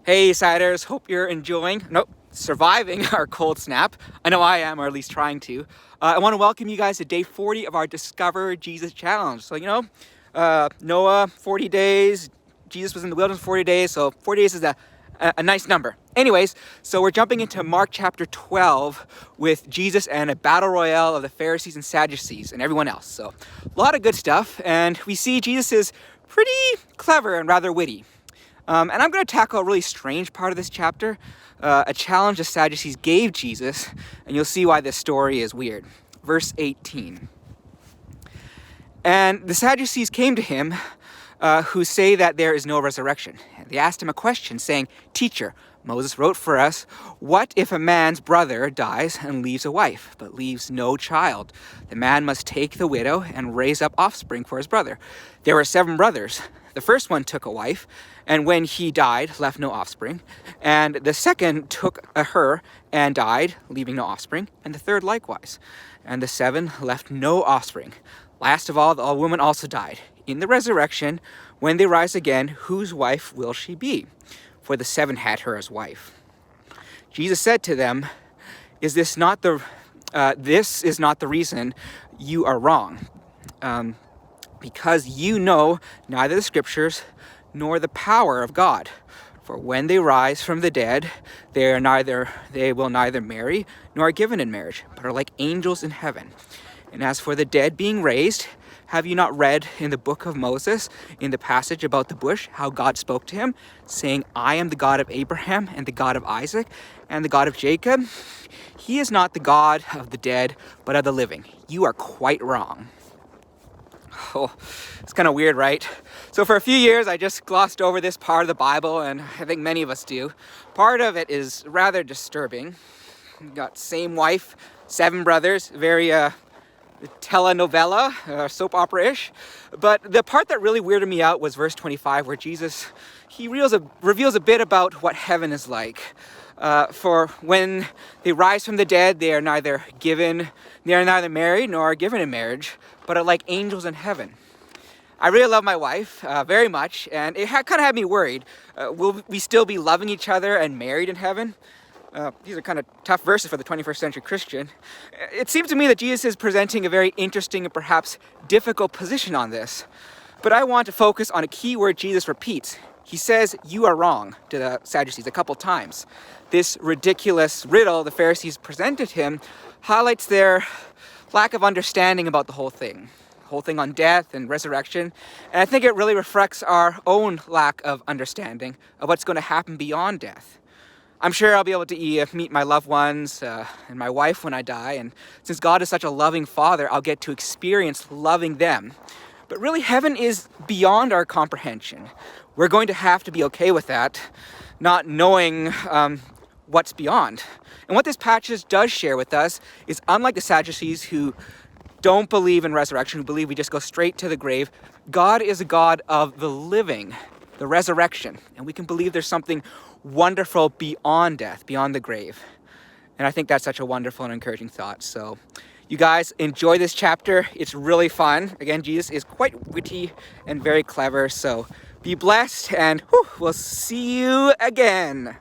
Hey, Siders, hope you're surviving our cold snap. I know I am, or at least trying to. I want to welcome you guys to day 40 of our Discover Jesus Challenge. So, Noah, 40 days, Jesus was in the wilderness 40 days, so 40 days is a nice number. Anyways, so we're jumping into Mark chapter 12 with Jesus and a battle royale of the Pharisees and Sadducees and everyone else. So, a lot of good stuff, and we see Jesus is pretty clever and rather witty. And I'm going to tackle a really strange part of this chapter, a challenge the Sadducees gave Jesus, and you'll see why this story is weird. Verse 18. And the Sadducees came to him, who say that there is no resurrection. And they asked him a question, saying, "Teacher, Moses wrote for us, what if a man's brother dies and leaves a wife, but leaves no child? The man must take the widow and raise up offspring for his brother. There were 7 brothers. The first one took a wife, and when he died, left no offspring. And the second took her and died, leaving no offspring. And the third likewise. And the 7 left no offspring. Last of all, the woman also died. In the resurrection, when they rise again, whose wife will she be? For the 7 had her as wife." Jesus said to them, this is not the reason you are wrong, because you know neither the scriptures nor the power of God. For when they rise from the dead, they will neither marry nor are given in marriage, but are like angels in heaven. And as for the dead being raised, have you not read in the book of Moses, in the passage about the bush, how God spoke to him, saying, "I am the God of Abraham and the God of Isaac and the God of Jacob"? He is not the God of the dead, but of the living. You are quite wrong. Oh, it's kind of weird, right? So for a few years, I just glossed over this part of the Bible, and I think many of us do. Part of it is rather disturbing. You've got same wife, 7 brothers, very telenovela, soap opera-ish. But the part that really weirded me out was verse 25, where Jesus, he reveals a bit about what heaven is like. For when they rise from the dead, they are neither married nor are given in marriage, but are like angels in heaven. I really love my wife very much, and it kind of had me worried. Will we still be loving each other and married in heaven? These are kind of tough verses for the 21st century Christian. It seems to me that Jesus is presenting a very interesting and perhaps difficult position on this. But I want to focus on a key word Jesus repeats. He says, "You are wrong," to the Sadducees a couple times. This ridiculous riddle the Pharisees presented him highlights their lack of understanding about the whole thing on death and resurrection. And I think it really reflects our own lack of understanding of what's going to happen beyond death. I'm sure I'll be able to meet my loved ones and my wife when I die, and since God is such a loving Father, I'll get to experience loving them. But really, heaven is beyond our comprehension. We're going to have to be okay with that, not knowing what's beyond. And what this passage does share with us is, unlike the Sadducees who don't believe in resurrection, who believe we just go straight to the grave, God is a God of the living, the resurrection. And we can believe there's something wonderful beyond death, beyond the grave. And I think that's such a wonderful and encouraging thought. So you guys enjoy this chapter. It's really fun. Again, Jesus is quite witty and very clever. So be blessed, and we'll see you again.